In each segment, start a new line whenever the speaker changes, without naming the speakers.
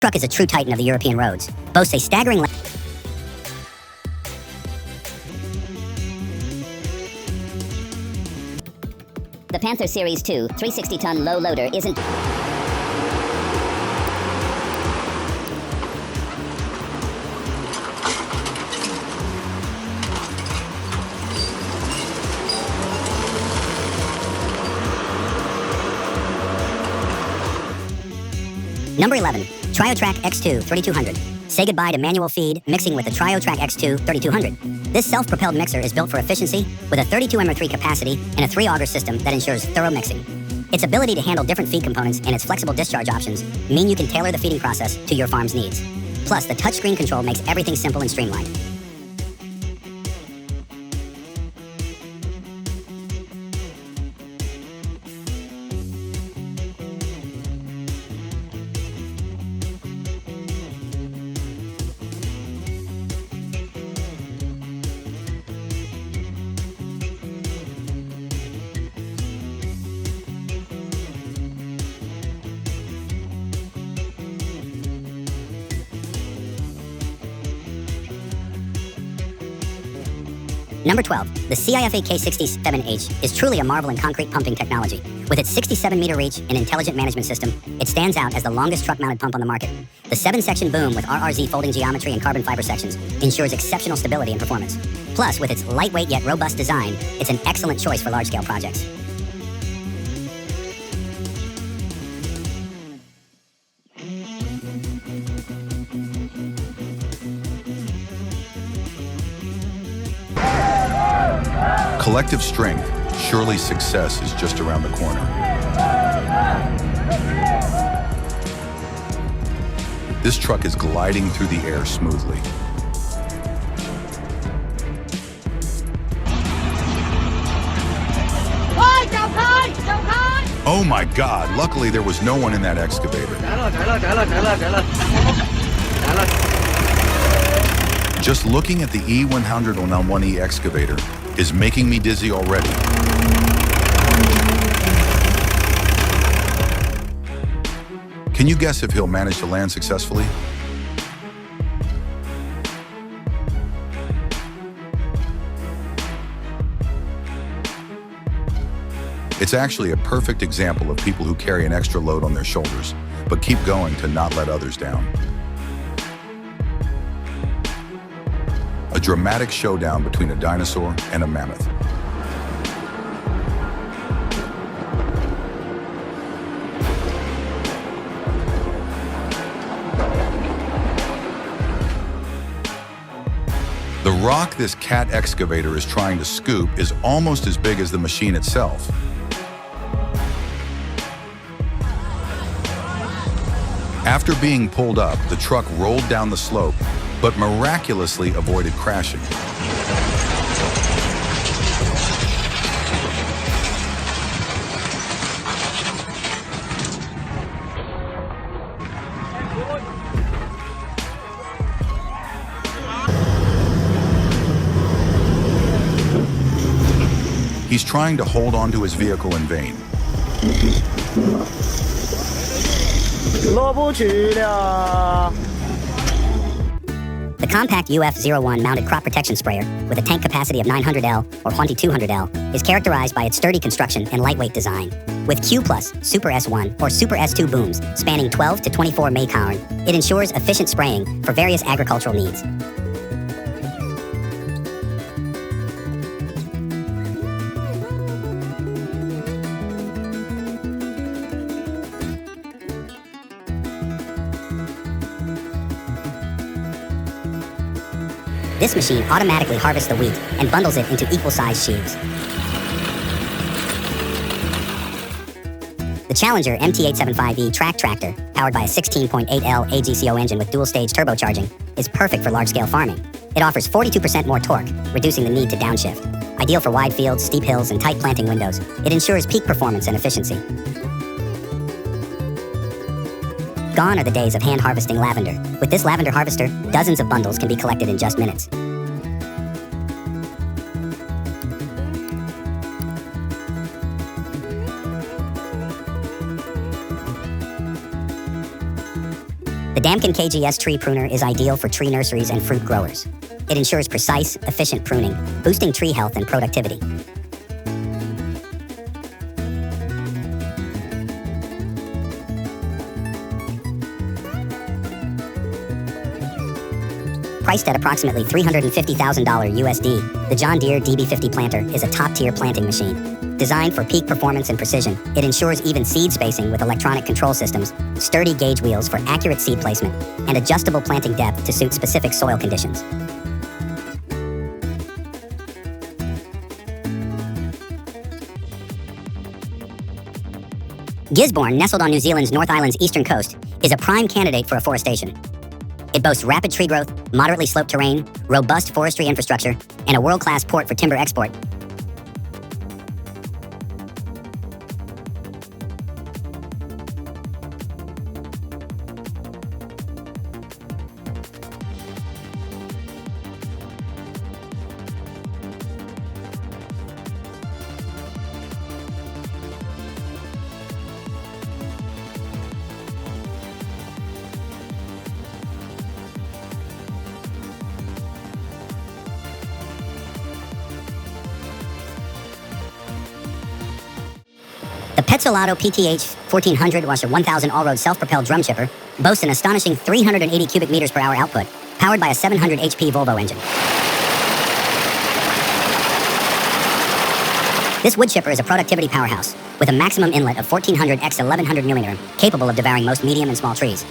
truck is a true titan of the European roads, boasts a staggering
The Panther Series 2 360-ton low loader isn't...
Number 11, TrioTrack X2 3200. Say goodbye to manual feed, mixing with the TrioTrack X2 3200. This self-propelled mixer is built for efficiency with a 32 M3 capacity and a 3-auger system that ensures thorough mixing. Its ability to handle different feed components and its flexible discharge options mean you can tailor the feeding process to your farm's needs. Plus, the touchscreen control makes everything simple and streamlined. Number 12, the CIFA K67H is truly a marvel in concrete pumping technology. With its 67-meter reach and intelligent management system, it stands out as the longest truck-mounted pump on the market. The 7-section boom with RRZ folding geometry and carbon fiber sections ensures exceptional stability and performance. Plus, with its lightweight yet robust design, it's an excellent choice for large-scale projects.
Collective strength, surely success is just around the corner. This truck is gliding through the air smoothly. Oh my God, luckily there was no one in that excavator. Just looking at the E101E excavator is making me dizzy already. Can you guess if he'll manage to land successfully? It's actually a perfect example of people who carry an extra load on their shoulders, but keep going to not let others down. A dramatic showdown between a dinosaur and a mammoth. The rock this cat excavator is trying to scoop is almost as big as the machine itself. After being pulled up, the truck rolled down the slope, but miraculously avoided crashing. He's trying to hold onto his vehicle in vain.
The compact UF-01 mounted crop protection sprayer with a tank capacity of 900L or 2200L is characterized by its sturdy construction and lightweight design. With Q+, Super S1 or Super S2 booms spanning 12 to 24 maycown, it ensures efficient spraying for various agricultural needs. This machine automatically harvests the wheat and bundles it into equal-sized sheaves. The Challenger MT875E track tractor, powered by a 16.8L AGCO engine with dual-stage turbocharging, is perfect for large-scale farming. It offers 42% more torque, reducing the need to downshift. Ideal for wide fields, steep hills, and tight planting windows, it ensures peak performance and efficiency. Gone are the days of hand-harvesting lavender. With this lavender harvester, dozens of bundles can be collected in just minutes. The The Damkin KGS tree pruner is ideal for tree nurseries and fruit growers. It ensures precise, efficient pruning, boosting tree health and productivity. Priced at approximately $350,000 USD, the John Deere DB50 planter is a top-tier planting machine. Designed for peak performance and precision, it ensures even seed spacing with electronic control systems, sturdy gauge wheels for accurate seed placement, and adjustable planting depth to suit specific soil conditions. Gisborne, nestled on New Zealand's North Island's eastern coast, is a prime candidate for afforestation. It boasts rapid tree growth, moderately sloped terrain, robust forestry infrastructure, and a world-class port for timber export. The Petzolato PTH 1400 washer 1000 all-road self-propelled drum chipper boasts an astonishing 380 cubic meters per hour output, powered by a 700 HP Volvo engine. This wood chipper is a productivity powerhouse, with a maximum inlet of 1400 x 1100 millimeter, capable of devouring most medium and small trees.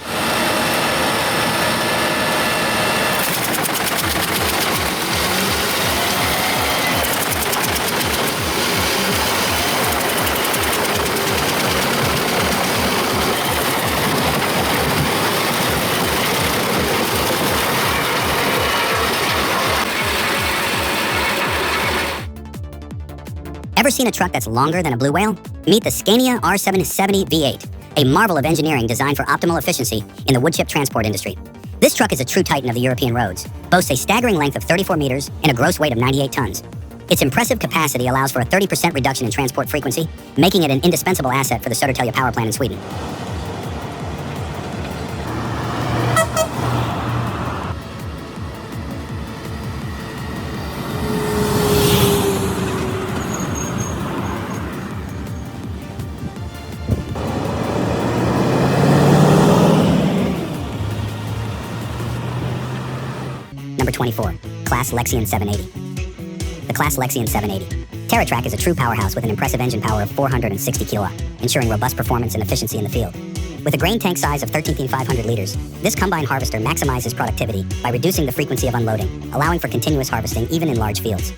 Ever seen a truck that's longer than a blue whale? Meet the Scania R770 V8, a marvel of engineering designed for optimal efficiency in the wood chip transport industry. This truck is a true titan of the European roads, boasts a staggering length of 34 meters and a gross weight of 98 tons. Its impressive capacity allows for a 30% reduction in transport frequency, making it an indispensable asset for the Södertälje power plant in Sweden. Number 24, Class Lexion 780. The Class Lexion 780. TerraTrack is a true powerhouse with an impressive engine power of 460 kilowatt, ensuring robust performance and efficiency in the field. With a grain tank size of 13,500 liters, this combine harvester maximizes productivity by reducing the frequency of unloading, allowing for continuous harvesting even in large fields.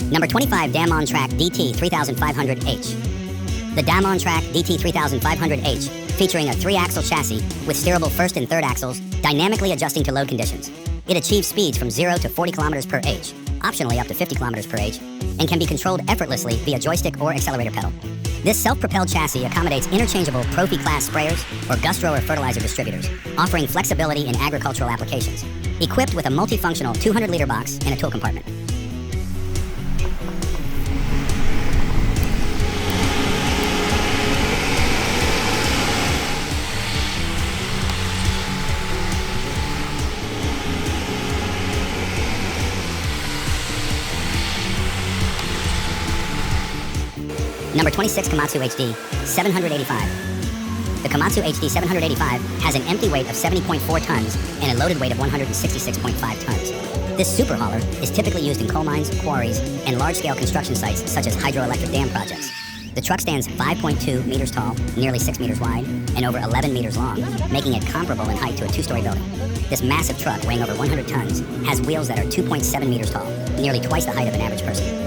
Number 25, Damon-Track DT3500H. The Damon-Track DT3500H, featuring a 3-axle chassis with steerable first and third axles, dynamically adjusting to load conditions. It achieves speeds from 0 to 40 kilometers per h, optionally up to 50 kilometers per h, and can be controlled effortlessly via joystick or accelerator pedal. This self-propelled chassis accommodates interchangeable Profi-class sprayers or gustro or fertilizer distributors, offering flexibility in agricultural applications. Equipped with a multifunctional 200-liter box and a tool compartment. Number 26, Komatsu HD 785. The Komatsu HD 785 has an empty weight of 70.4 tons and a loaded weight of 166.5 tons. This super hauler is typically used in coal mines, quarries, and large-scale construction sites such as hydroelectric dam projects. The truck stands 5.2 meters tall, nearly 6 meters wide, and over 11 meters long, making it comparable in height to a 2-story building. This massive truck, weighing over 100 tons, has wheels that are 2.7 meters tall, nearly twice the height of an average person.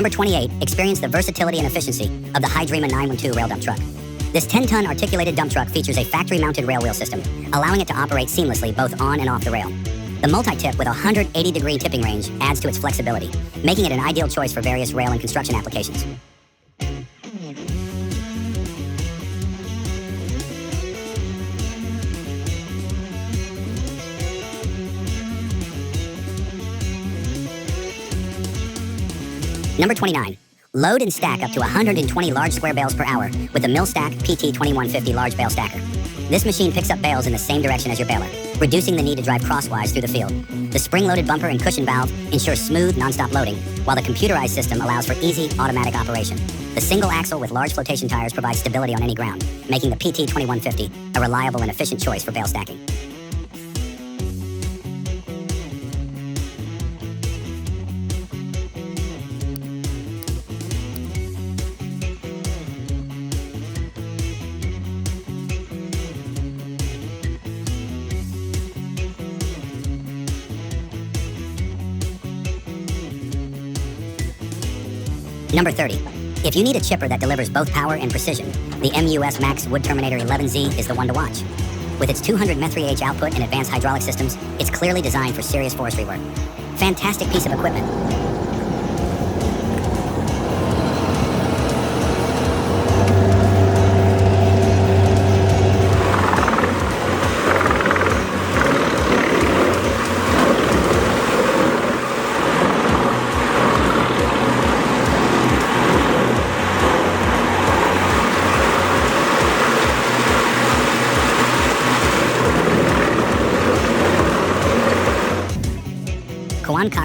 Number 28, experience the versatility and efficiency of the Hydrema 912 rail dump truck. This 10-ton articulated dump truck features a factory-mounted rail wheel system, allowing it to operate seamlessly both on and off the rail. The multi-tip with a 180-degree tipping range adds to its flexibility, making it an ideal choice for various rail and construction applications. Number 29. Load and stack up to 120 large square bales per hour with the Millstack PT2150 large bale stacker. This machine picks up bales in the same direction as your baler, reducing the need to drive crosswise through the field. The spring-loaded bumper and cushion valve ensure smooth, non-stop loading, while the computerized system allows for easy, automatic operation. The single axle with large flotation tires provides stability on any ground, making the PT2150 a reliable and efficient choice for bale stacking. Number 30. If you need a chipper that delivers both power and precision, the MUS Max Wood Terminator 11Z is the one to watch. With its 200 meth3H output and advanced hydraulic systems, it's clearly designed for serious forestry work. Fantastic piece of equipment.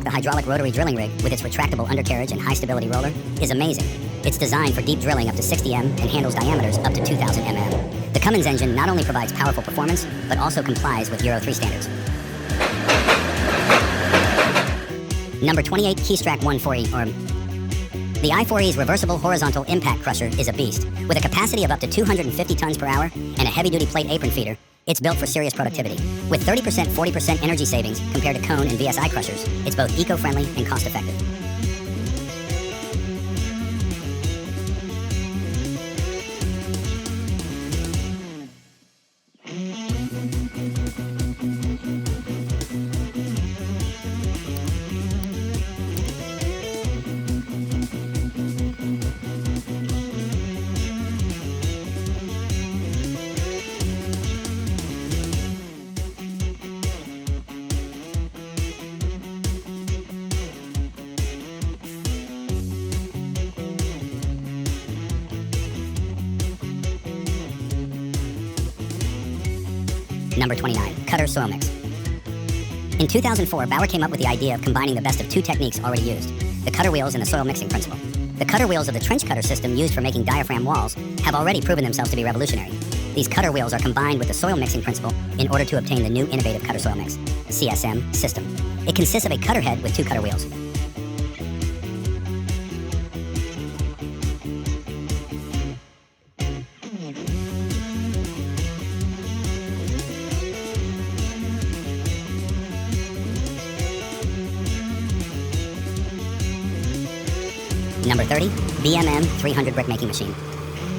The hydraulic rotary drilling rig with its retractable undercarriage and high-stability roller is amazing. It's designed for deep drilling up to 60 m and handles diameters up to 2,000 mm. The Cummins engine not only provides powerful performance, but also complies with Euro 3 standards. Number 28, Keystrack 140, the i4E's reversible horizontal impact crusher is a beast. With a capacity of up to 250 tons per hour and a heavy-duty plate apron feeder, it's built for serious productivity. With 30%, 40% energy savings compared to cone and VSI crushers, it's both eco-friendly and cost-effective. Number 29, Cutter Soil Mix. In 2004, Bauer came up with the idea of combining the best of two techniques already used, the cutter wheels and the soil mixing principle. The cutter wheels of the trench cutter system used for making diaphragm walls have already proven themselves to be revolutionary. These cutter wheels are combined with the soil mixing principle in order to obtain the new innovative Cutter Soil Mix, CSM, system. It consists of a cutter head with two cutter wheels. Number 30, BMM 300 brick making machine.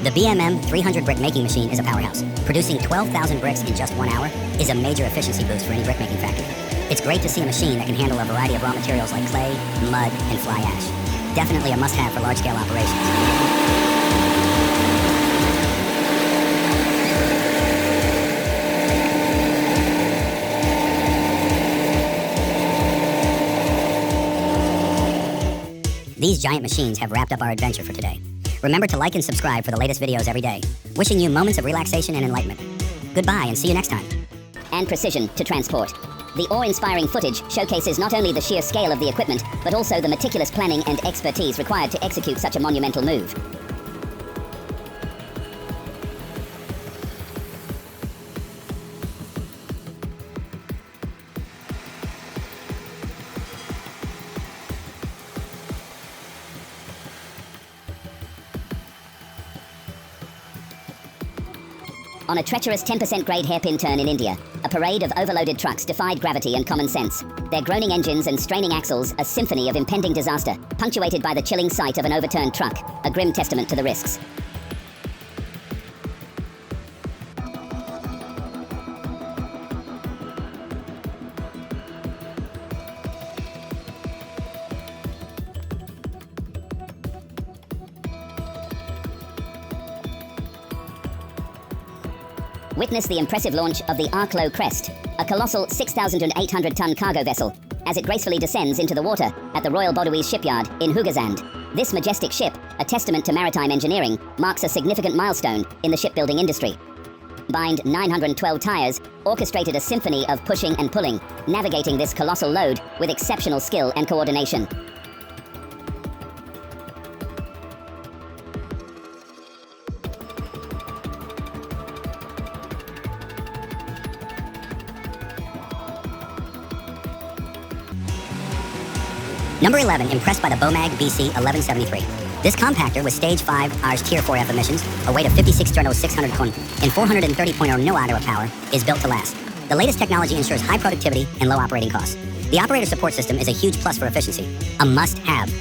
The BMM 300 brick making machine is a powerhouse. Producing 12,000 bricks in just 1 hour is a major efficiency boost for any brick making factory. It's great to see a machine that can handle a variety of raw materials like clay, mud, and fly ash. Definitely a must-have for large-scale operations. These giant machines have wrapped up our adventure for today. Remember to like and subscribe for the latest videos every day. Wishing you moments of relaxation and enlightenment. Goodbye and see you next time.
And precision to transport. The awe-inspiring footage showcases not only the sheer scale of the equipment, but also the meticulous planning and expertise required to execute such a monumental move. On a treacherous 10% grade hairpin turn in India, a parade of overloaded trucks defied gravity and common sense. Their groaning engines and straining axles, a symphony of impending disaster, punctuated by the chilling sight of an overturned truck, a grim testament to the risks. Witness the impressive launch of the Arklow Crest, a colossal 6,800-ton cargo vessel, as it gracefully descends into the water at the Royal Bordeaux shipyard in Hoogersand. This majestic ship, a testament to maritime engineering, marks a significant milestone in the shipbuilding industry. Combined 912 tires orchestrated a symphony of pushing and pulling, navigating this colossal load with exceptional skill and coordination.
Number 11, impressed by the Bomag BC 1173. This compactor with stage 5 Rs Tier 4F emissions, a weight of 56 tonnes 600 ton, and 430.0 no power, is built to last. The latest technology ensures high productivity and low operating costs. The operator support system is a huge plus for efficiency, a must-have.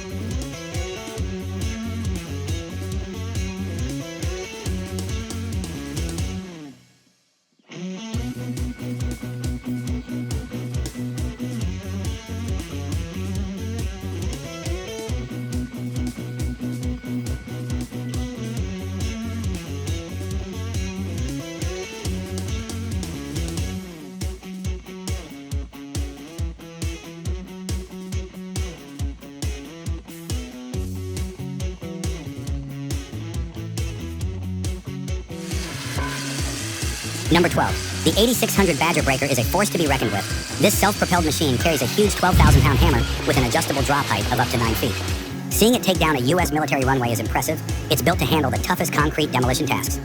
Number 12. The 8600 Badger Breaker is a force to be reckoned with. This self-propelled machine carries a huge 12,000-pound hammer with an adjustable drop height of up to 9 feet. Seeing it take down a U.S. military runway is impressive. It's built to handle the toughest concrete demolition tasks.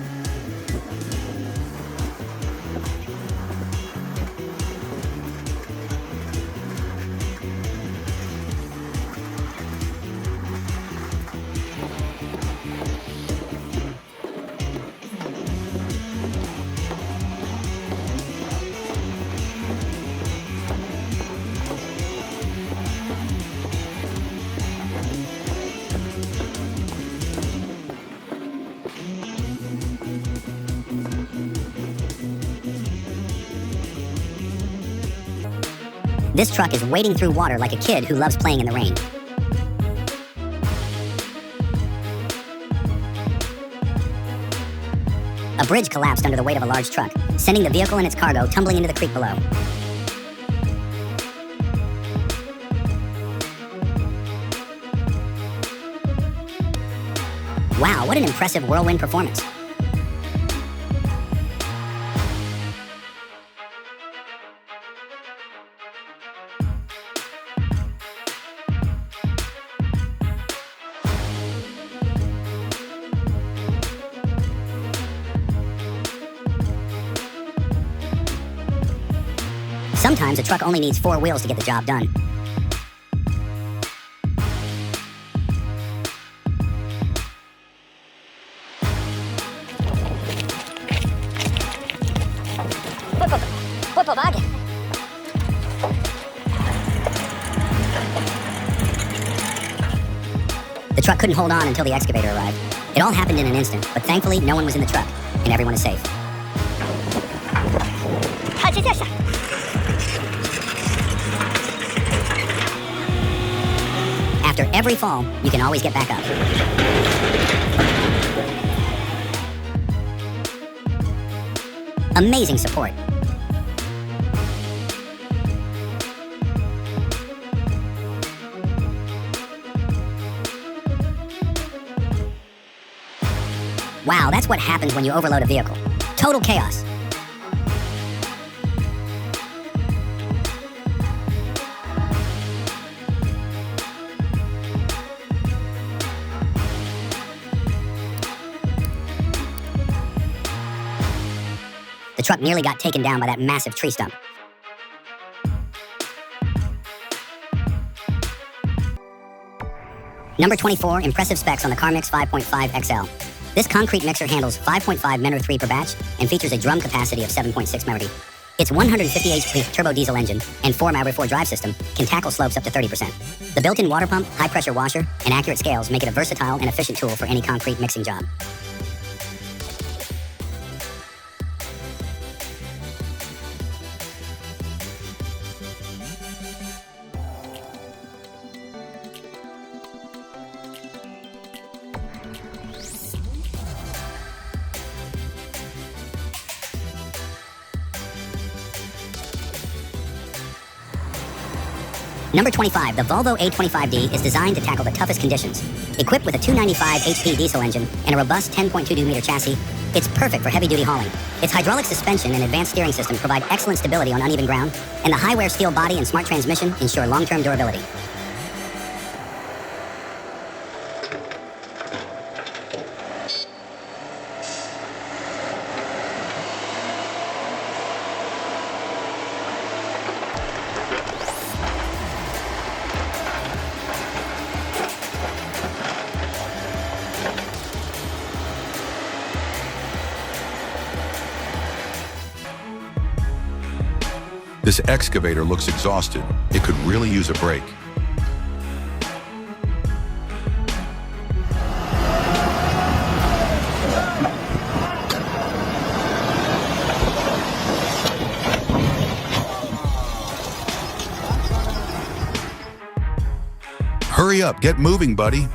This truck is wading through water like a kid who loves playing in the rain. A bridge collapsed under the weight of a large truck, sending the vehicle and its cargo tumbling into the creek below. Wow, what an impressive whirlwind performance. Sometimes a truck only needs 4 wheels to get the job done. The truck couldn't hold on until the excavator arrived. It all happened in an instant, but thankfully no one was in the truck, and everyone is safe. After every fall, you can always get back up. Amazing support. Wow, that's what happens when you overload a vehicle. Total chaos. The truck nearly got taken down by that massive tree stump. Number 24, impressive specs on the CarMix 5.5 XL. This concrete mixer handles 5.5 Menor 3 per batch and features a drum capacity of 7.6 Menor. Its 150 HP turbo diesel engine and 4 Menor 4 drive system can tackle slopes up to 30%. The built-in water pump, high-pressure washer, and accurate scales make it a versatile and efficient tool for any concrete mixing job. Number 25, the Volvo A25D is designed to tackle the toughest conditions. Equipped with a 295 HP diesel engine and a robust 10.22-meter chassis, it's perfect for heavy-duty hauling. Its hydraulic suspension and advanced steering system provide excellent stability on uneven ground, and the high-wear steel body and smart transmission ensure long-term durability.
This excavator looks exhausted. It could really use a break. Hurry up, get moving, buddy.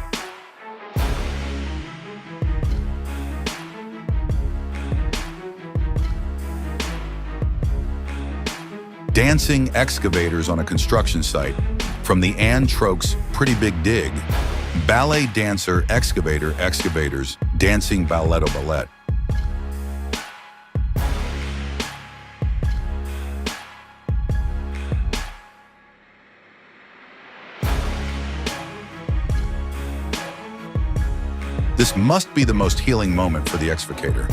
Dancing excavators on a construction site. From the Ann Trokes Pretty Big Dig, ballet dancer excavators dancing balletto ballet. This must be the most healing moment for the excavator.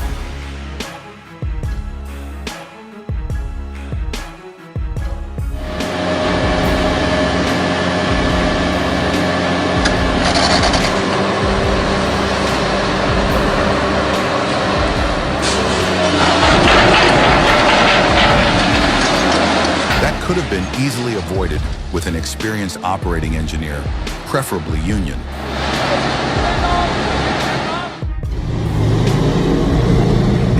Could have been easily avoided with an experienced operating engineer, preferably union.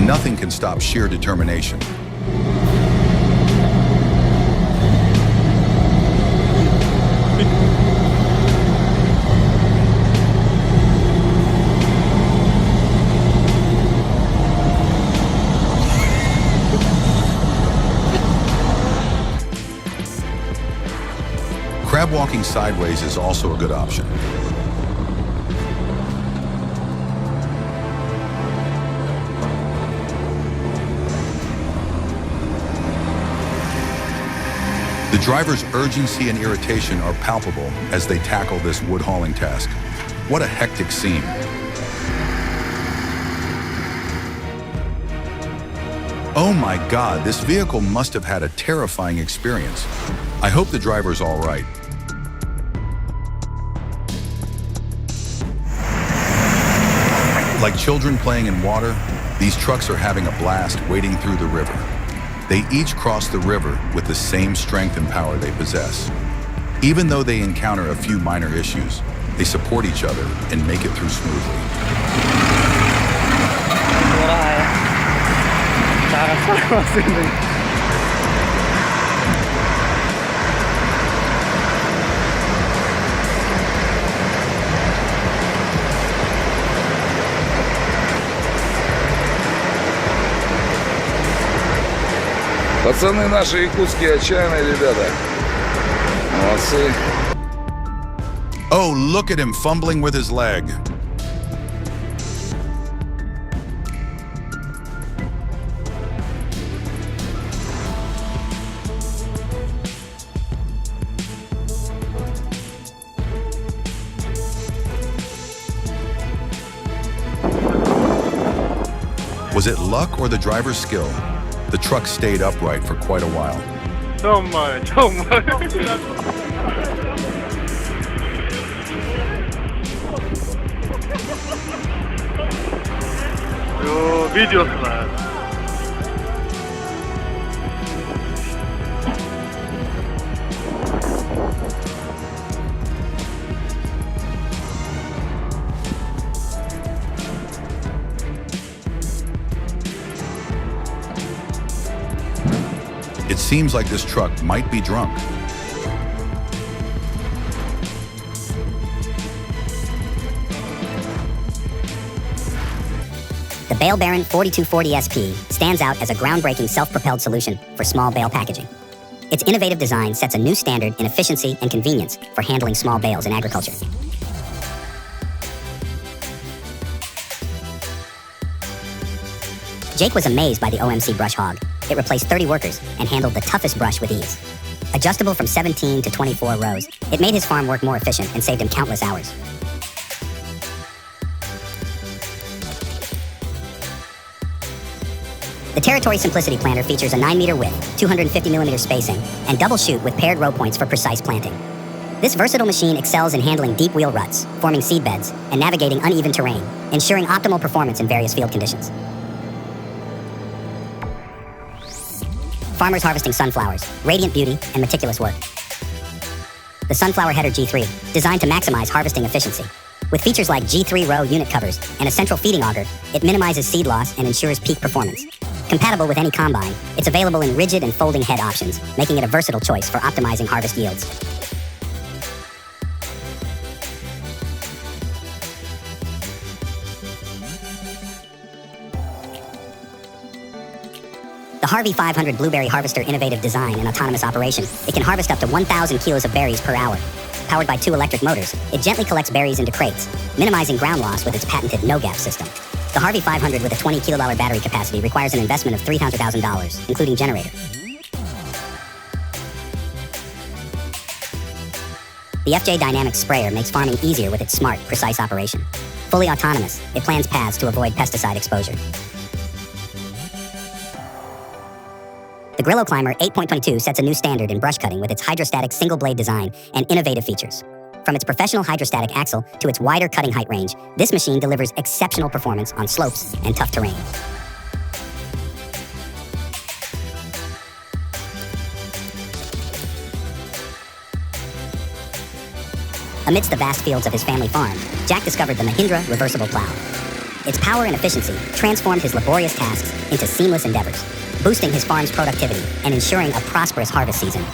Nothing can stop sheer determination. Crab walking sideways is also a good option. The driver's urgency and irritation are palpable as they tackle this wood hauling task. What a hectic scene. Oh my God, this vehicle must have had a terrifying experience. I hope the driver's all right. Like children playing in water, these trucks are having a blast wading through the river. They each cross the river with the same strength and power they possess. Even though they encounter a few minor issues, they support each other and make it through smoothly.
Пацаны наши якутские отчаянные ребята. Молодцы.
Oh, look at him fumbling with his leg. Was it luck or the driver's skill? The truck stayed upright for quite a while.
So much. videolar.
It seems like this truck might be drunk.
The Bale Baron 4240 SP stands out as a groundbreaking self-propelled solution for small bale packaging. Its innovative design sets a new standard in efficiency and convenience for handling small bales in agriculture. Jake was amazed by the OMC brush hog. It replaced 30 workers and handled the toughest brush with ease. Adjustable from 17 to 24 rows, it made his farm work more efficient and saved him countless hours. The Territory Simplicity planter features a 9-meter width, 250mm spacing, and double chute with paired row points for precise planting. This versatile machine excels in handling deep wheel ruts, forming seed beds, and navigating uneven terrain, ensuring optimal performance in various field conditions. Farmers harvesting sunflowers, radiant beauty, and meticulous work. The Sunflower Header G3, designed to maximize harvesting efficiency. With features like G3 row unit covers and a central feeding auger, it minimizes seed loss and ensures peak performance. Compatible with any combine, it's available in rigid and folding head options, making it a versatile choice for optimizing harvest yields. The Harvey 500 Blueberry Harvester innovative design and autonomous operation, it can harvest up to 1,000 kilos of berries per hour. Powered by 2 electric motors, it gently collects berries into crates, minimizing ground loss with its patented no-gap system. The Harvey 500 with a $20 kilowatt battery capacity requires an investment of $300,000, including generator. The FJ Dynamics sprayer makes farming easier with its smart, precise operation. Fully autonomous, it plans paths to avoid pesticide exposure. The Grillo Climber 8.22 sets a new standard in brush cutting with its hydrostatic single-blade design and innovative features. From its professional hydrostatic axle to its wider cutting height range, this machine delivers exceptional performance on slopes and tough terrain. Amidst the vast fields of his family farm, Jack discovered the Mahindra reversible plow. Its power and efficiency transformed his laborious tasks into seamless endeavors, boosting his farm's productivity and ensuring a prosperous harvest season.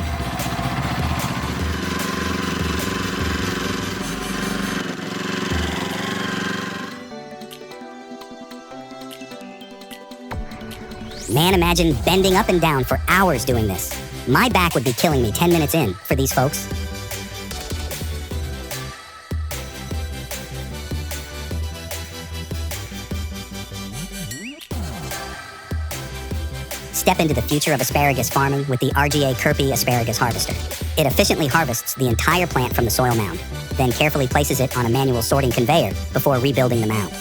Man, imagine bending up and down for hours doing this. My back would be killing me 10 minutes in for these folks. Step into the future of asparagus farming with the RGA Kirby Asparagus Harvester. It efficiently harvests the entire plant from the soil mound, then carefully places it on a manual sorting conveyor before rebuilding the mound.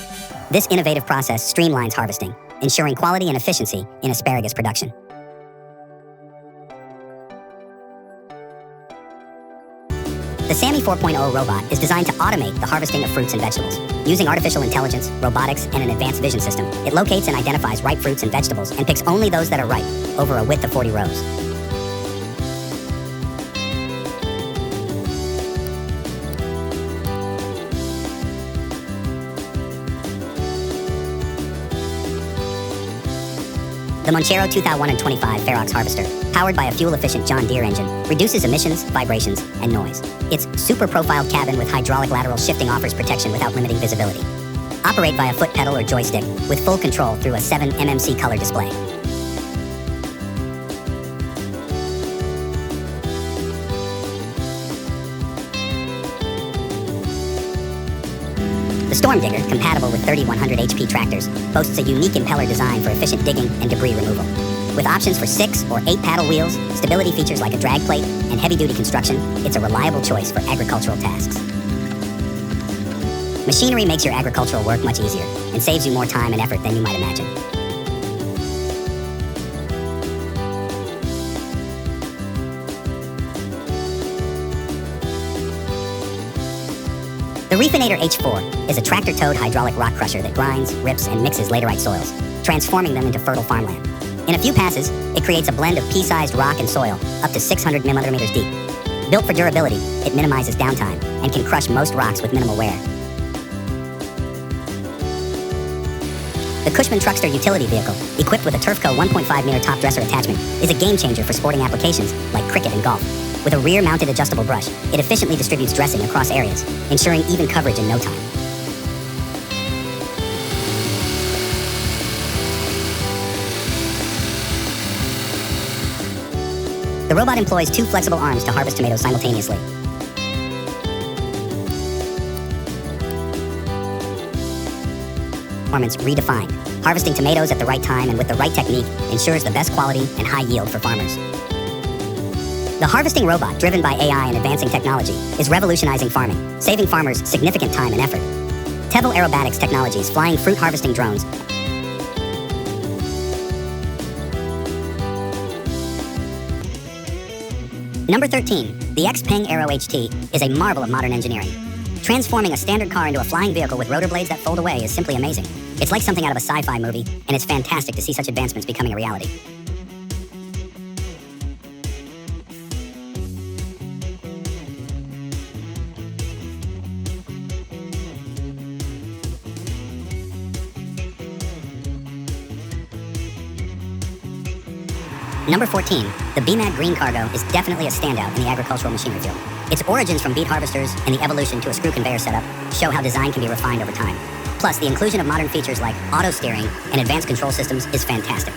This innovative process streamlines harvesting, ensuring quality and efficiency in asparagus production. The Sammy 4.0 robot is designed to automate the harvesting of fruits and vegetables. Using artificial intelligence, robotics, and an advanced vision system, it locates and identifies ripe fruits and vegetables and picks only those that are ripe, over a width of 40 rows. The Monchero 2025 Ferox Harvester, powered by a fuel-efficient John Deere engine, reduces emissions, vibrations, and noise. Its super-profiled cabin with hydraulic lateral shifting offers protection without limiting visibility. Operate via foot pedal or joystick with full control through a 7 mmC color display. The Storm Digger, compatible with 3100 HP tractors, boasts a unique impeller design for efficient digging and debris removal. With options for 6 or 8 paddle wheels, stability features like a drag plate, and heavy-duty construction, it's a reliable choice for agricultural tasks. Machinery makes your agricultural work much easier and saves you more time and effort than you might imagine. The Reefinator H4 is a tractor-towed hydraulic rock crusher that grinds, rips, and mixes laterite soils, transforming them into fertile farmland. In a few passes, it creates a blend of pea-sized rock and soil up to 600 millimeters deep. Built for durability, it minimizes downtime and can crush most rocks with minimal wear. The Cushman Truckster utility vehicle, equipped with a Turfco 1.5-meter top dresser attachment, is a game-changer for sporting applications like cricket and golf. With a rear-mounted adjustable brush, it efficiently distributes dressing across areas, ensuring even coverage in no time. The robot employs 2 flexible arms to harvest tomatoes simultaneously. Performance redefined. Harvesting tomatoes at the right time and with the right technique ensures the best quality and high yield for farmers. The harvesting robot, driven by AI and advancing technology, is revolutionizing farming, saving farmers significant time and effort. Tevo Aerobatics Technologies flying fruit harvesting drones. Number 13, the Xpeng Aero HT is a marvel of modern engineering. Transforming a standard car into a flying vehicle with rotor blades that fold away is simply amazing. It's like something out of a sci-fi movie, and it's fantastic to see such advancements becoming a reality. Number 14, the BMAG Green Cargo is definitely a standout in the agricultural machinery field. Its origins from beet harvesters and the evolution to a screw conveyor setup show how design can be refined over time. Plus, the inclusion of modern features like auto steering and advanced control systems is fantastic.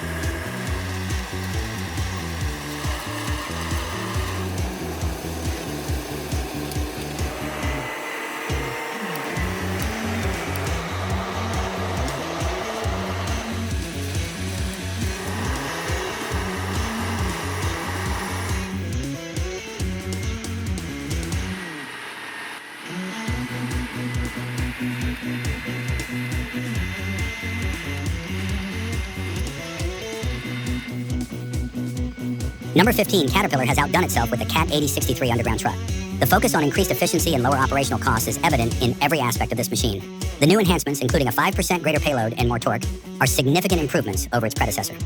Number 15, Caterpillar has outdone itself with the CAT 8063 underground truck. The focus on increased efficiency and lower operational costs is evident in every aspect of this machine. The new enhancements, including a 5% greater payload and more torque, are significant improvements over its predecessor.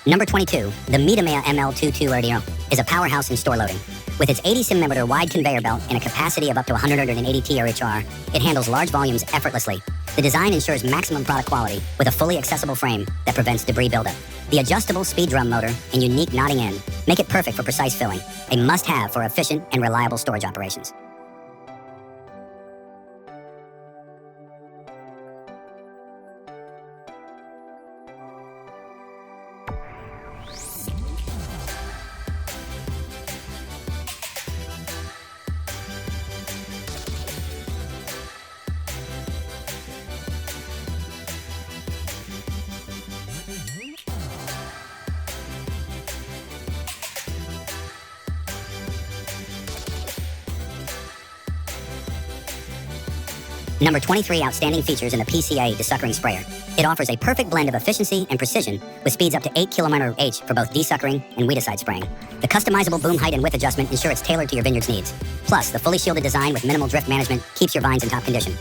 Number 22, the Midamea ML22 Erdino is a powerhouse in store loading. With its 80-centimeter wide conveyor belt and a capacity of up to 180 TRHR, it handles large volumes effortlessly. The design ensures maximum product quality with a fully accessible frame that prevents debris buildup. The adjustable speed drum motor and unique knotting end make it perfect for precise filling, a must-have for efficient and reliable storage operations. Number 23, outstanding features in the PCA desuckering sprayer. It offers a perfect blend of efficiency and precision with speeds up to 8 km/h for both desuckering and weedicide spraying. The customizable boom height and width adjustment ensure it's tailored to your vineyard's needs. Plus, the fully shielded design with minimal drift management keeps your vines in top condition.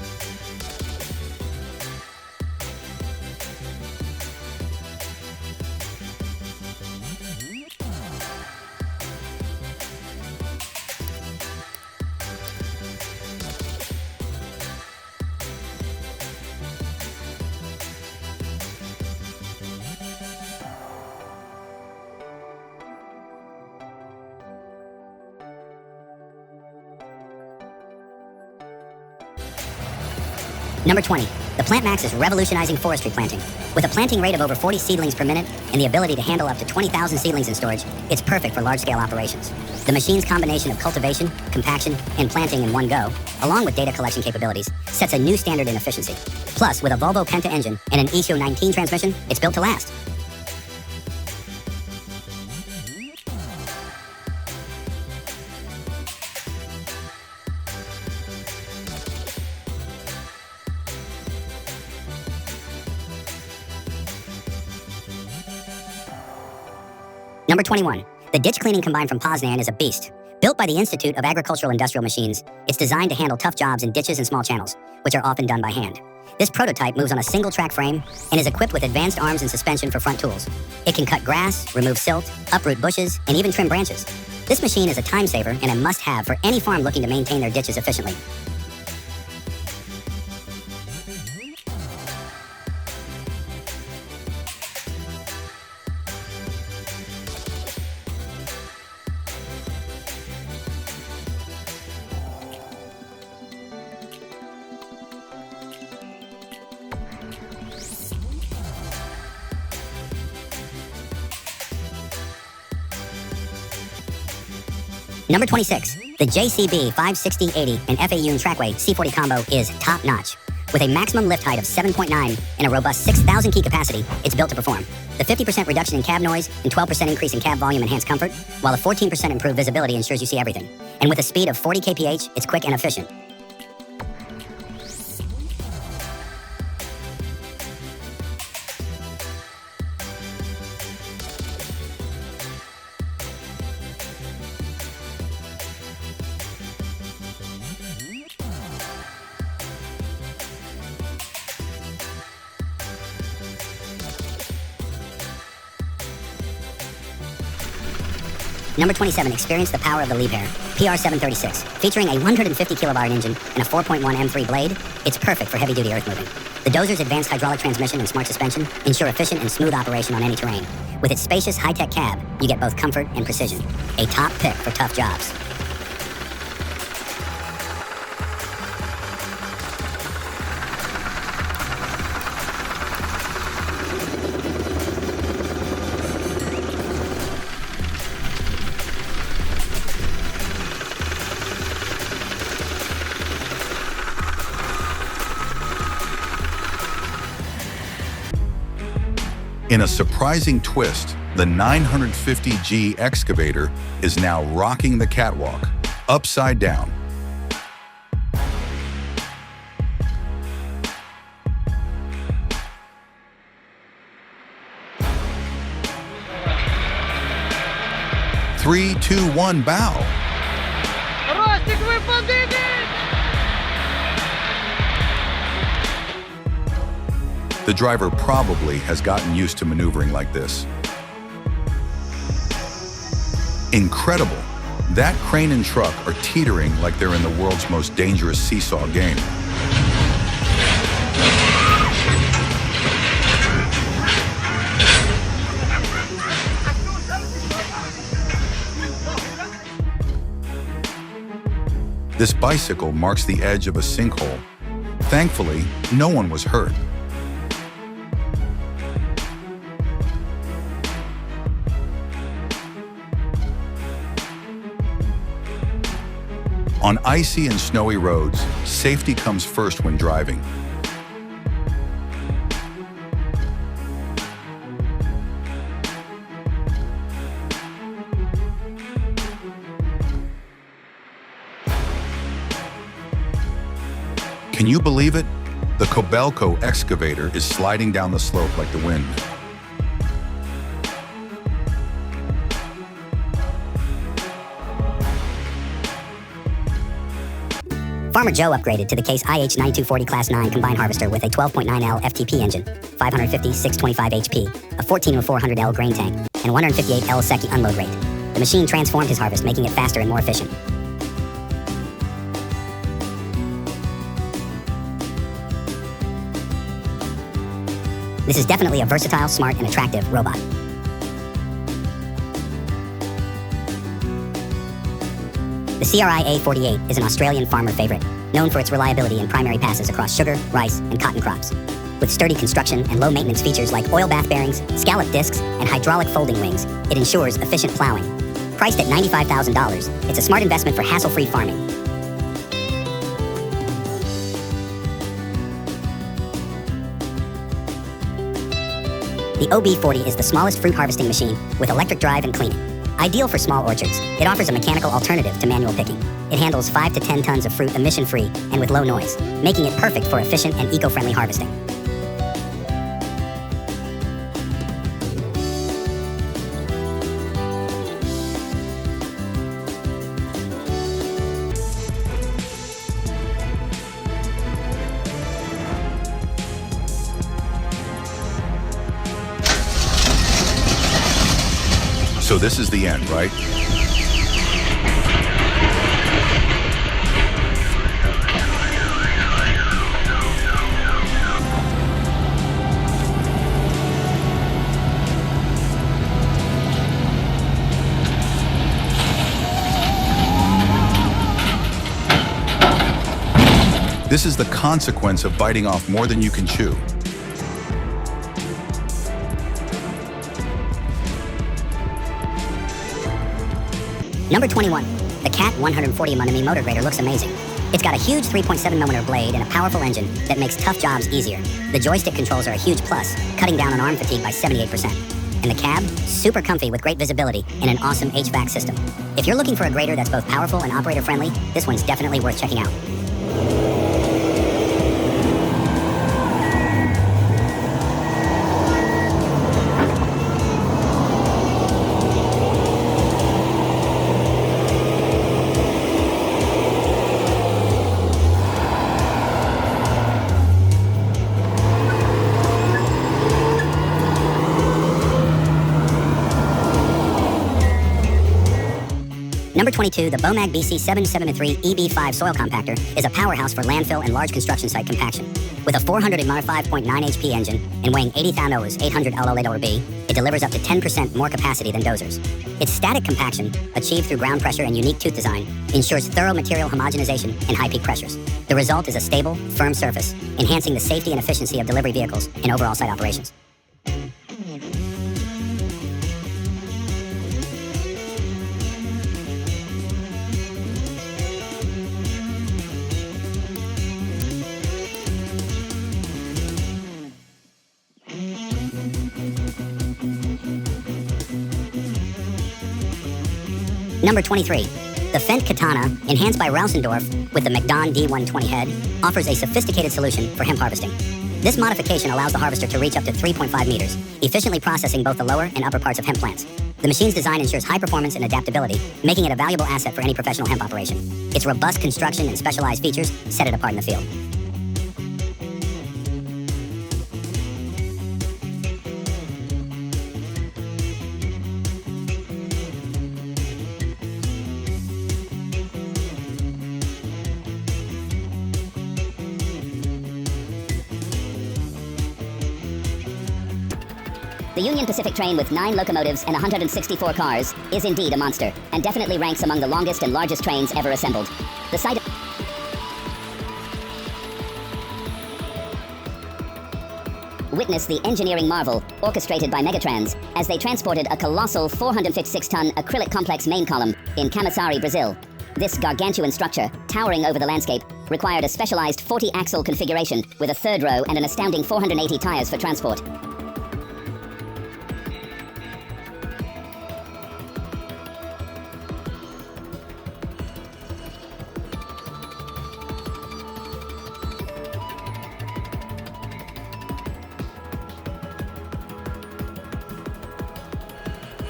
Number 20, The Plant Max is revolutionizing forestry planting. With a planting rate of over 40 seedlings per minute and the ability to handle up to 20,000 seedlings in storage, it's perfect for large-scale operations. The machine's combination of cultivation, compaction, and planting in one go, along with data collection capabilities, sets a new standard in efficiency. Plus, with a Volvo Penta engine and an ECO 19 transmission, it's built to last. Number 21. The ditch cleaning combine from Poznan is a beast. Built by the Institute of Agricultural Industrial Machines, it's designed to handle tough jobs in ditches and small channels, which are often done by hand. This prototype moves on a single track frame and is equipped with advanced arms and suspension for front tools. It can cut grass, remove silt, uproot bushes, and even trim branches. This machine is a time saver and a must-have for any farm looking to maintain their ditches efficiently. Number 26. The JCB 560-80 and FA-Yun Trackway C40 combo is top-notch. With a maximum lift height of 7.9 and a robust 6,000 key capacity, it's built to perform. The 50% reduction in cab noise and 12% increase in cab volume enhance comfort, while the 14% improved visibility ensures you see everything. And with a speed of 40 kph, it's quick and efficient. Number 27, experience the power of the Liebherr PR736. Featuring a 150 kilowatt engine and a 4.1 M3 blade, it's perfect for heavy-duty earth moving. The dozer's advanced hydraulic transmission and smart suspension ensure efficient and smooth operation on any terrain. With its spacious, high-tech cab, you get both comfort and precision. A top pick for tough jobs.
In a surprising twist, the 950G excavator is now rocking the catwalk, upside down. Three, two, one, bow. The driver probably has gotten used to maneuvering like this. Incredible! That crane and truck are teetering like they're in the world's most dangerous seesaw game. This bicycle marks the edge of a sinkhole. Thankfully, no one was hurt. On icy and snowy roads, safety comes first when driving. Can you believe it? The Kobelco excavator is sliding down the slope like the wind.
Farmer Joe upgraded to the Case IH9240 Class 9 combine harvester with a 12.9L FTP engine, 550 625 HP, a 14-400L grain tank, and 158L Secchi unload rate. The machine transformed his harvest, making it faster and more efficient. This is definitely a versatile, smart, and attractive robot. The CRI A48 is an Australian farmer favorite. known for its reliability in primary passes across sugar, rice, and cotton crops. With sturdy construction and low-maintenance features like oil bath bearings, scallop discs, and hydraulic folding wings, it ensures efficient plowing. Priced at $95,000, it's a smart investment for hassle-free farming. The OB40 is the smallest fruit harvesting machine with electric drive and cleaning. Ideal for small orchards, it offers a mechanical alternative to manual picking. It handles 5 to 10 tons of fruit emission-free and with low noise, making it perfect for efficient and eco-friendly harvesting.
So this is the end, right? This is the consequence of biting off more than you can chew.
Number 21. The Cat 140mm motor grader looks amazing. It's got a huge 3.7mm blade and a powerful engine that makes tough jobs easier. The joystick controls are a huge plus, cutting down on arm fatigue by 78%. And the cab? Super comfy with great visibility and an awesome HVAC system. If you're looking for a grader that's both powerful and operator-friendly, this one's definitely worth checking out. Number 22, the Bomag BC773 EB5 soil compactor is a powerhouse for landfill and large construction site compaction. With a 405.9 HP engine and weighing 80 kilos, 800 LLB, it delivers up to 10% more capacity than dozers. Its static compaction, achieved through ground pressure and unique tooth design, ensures thorough material homogenization and high peak pressures. The result is a stable, firm surface, enhancing the safety and efficiency of delivery vehicles and overall site operations. Number 23. The Fendt Katana, enhanced by Rausendorf with the McDon D120 head, offers a sophisticated solution for hemp harvesting. This modification allows the harvester to reach up to 3.5 meters, efficiently processing both the lower and upper parts of hemp plants. The machine's design ensures high performance and adaptability, making it a valuable asset for any professional hemp operation. Its robust construction and specialized features set it apart in the field.
The Union Pacific train with 9 locomotives and 164 cars is indeed a monster, and definitely ranks among the longest and largest trains ever assembled. The site witness the engineering marvel orchestrated by Megatrans as they transported a colossal 456-ton acrylic complex main column in Camaçari, Brazil. This gargantuan structure, towering over the landscape, required a specialized 40-axle configuration with a third row and an astounding 480 tires for transport.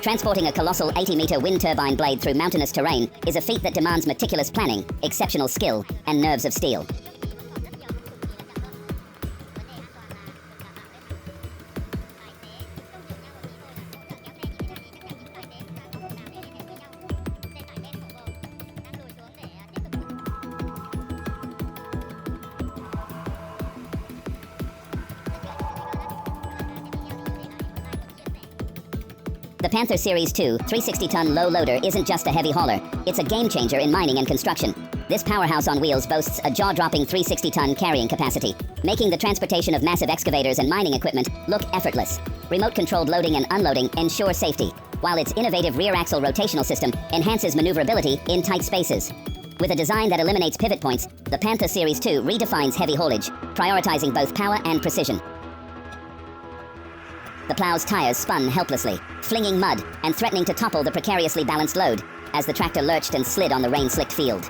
Transporting a colossal 80-meter wind turbine blade through mountainous terrain is a feat that demands meticulous planning, exceptional skill, and nerves of steel. The Panther Series 2 360-ton low loader isn't just a heavy hauler, it's a game changer in mining and construction. This powerhouse on wheels boasts a jaw-dropping 360-ton carrying capacity, making the transportation of massive excavators and mining equipment look effortless. Remote-controlled loading and unloading ensure safety, while its innovative rear axle rotational system enhances maneuverability in tight spaces. With a design that eliminates pivot points, the Panther Series 2 redefines heavy haulage, prioritizing both power and precision. The plow's tires spun helplessly, flinging mud and threatening to topple the precariously balanced load as the tractor lurched and slid on the rain-slicked field.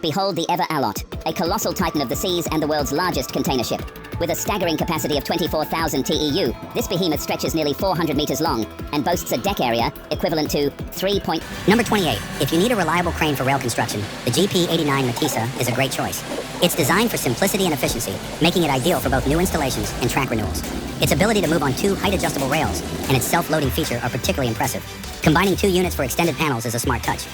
Behold the Ever Alot, a colossal titan of the seas and the world's largest container ship. With a staggering capacity of 24,000 TEU, this behemoth stretches nearly 400 meters long and boasts a deck area equivalent to 3.
Number 28. If you need a reliable crane for rail construction, the GP89 Matisa is a great choice. It's designed for simplicity and efficiency, making it ideal for both new installations and track renewals. Its ability to move on 2 height-adjustable rails and its self-loading feature are particularly impressive. Combining 2 units for extended panels is a smart touch.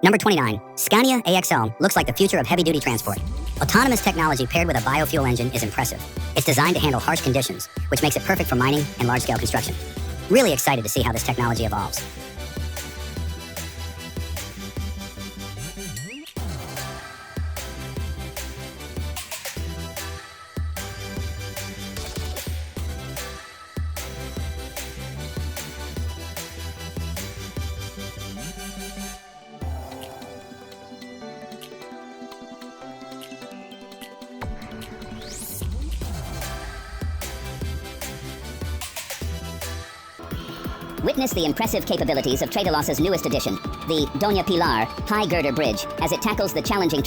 Number 29. Scania AXL looks like the future of heavy-duty transport. Autonomous technology paired with a biofuel engine is impressive. It's designed to handle harsh conditions, which makes it perfect for mining and large-scale construction. Really excited to see how this technology evolves.
Witness the impressive capabilities of Tradelos's newest addition, the Doña Pilar High Girder Bridge, as it tackles the challenging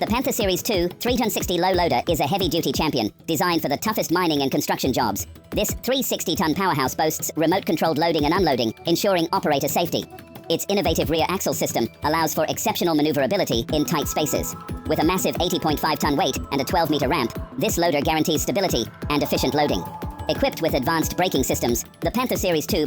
The Panther Series 2 3-ton-60 low loader is a heavy-duty champion, designed for the toughest mining and construction jobs. This 360-ton powerhouse boasts remote-controlled loading and unloading, ensuring operator safety. Its innovative rear axle system allows for exceptional maneuverability in tight spaces. With a massive 80.5-ton weight and a 12-meter ramp, this loader guarantees stability and efficient loading. Equipped with advanced braking systems, the Panther Series 2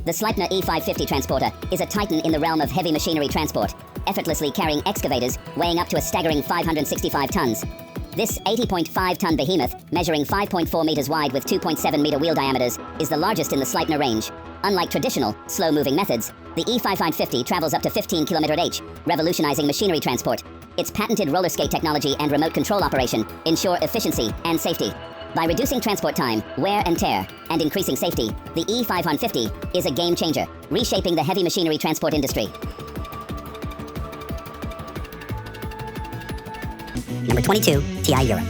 The Sleipner E550 transporter is a titan in the realm of heavy machinery transport, effortlessly carrying excavators weighing up to a staggering 565 tons. This 80.5-ton behemoth, measuring 5.4 meters wide with 2.7-meter wheel diameters, is the largest in the Sleipner range. Unlike traditional, slow-moving methods, the E550 travels up to 15 km/h, revolutionizing machinery transport. Its patented roller skate technology and remote control operation ensure efficiency and safety. By reducing transport time, wear and tear, and increasing safety, the E550 is a game-changer, reshaping the heavy machinery transport industry.
Number 22, TI Europe.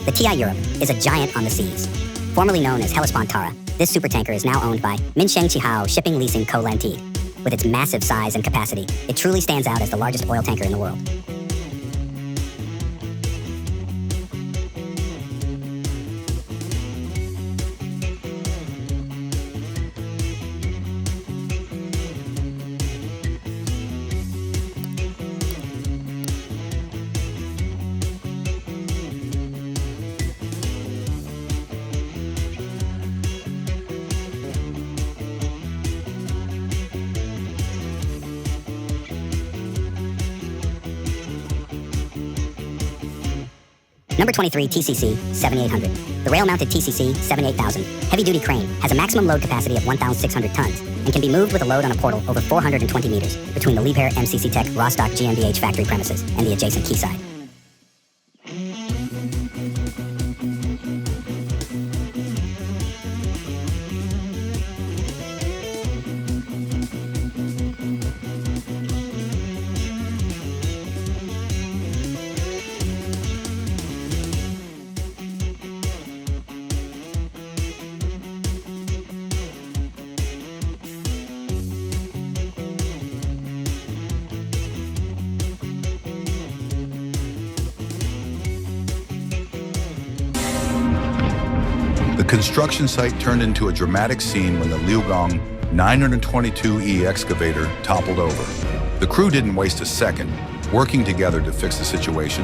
The TI Europe is a giant on the seas. Formerly known as Hellespont Tara, this supertanker is now owned by Minsheng Qihao Shipping Leasing Co. Ltd. With its massive size and capacity, it truly stands out as the largest oil tanker in the world. Number 23, TCC 7800. The rail-mounted TCC 78000 heavy-duty crane has a maximum load capacity of 1,600 tons and can be moved with a load on a portal over 420 meters between the Liebherr MCC Tech Rostock GmbH factory premises and the adjacent quayside.
construction site turned into a dramatic scene when the Liugong 922E excavator toppled over. The crew didn't waste a second, working together to fix the situation.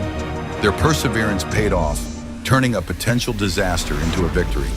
Their perseverance paid off, turning a potential disaster into a victory.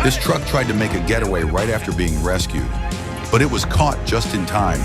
This truck tried to make a getaway right after being rescued, but it was caught just in time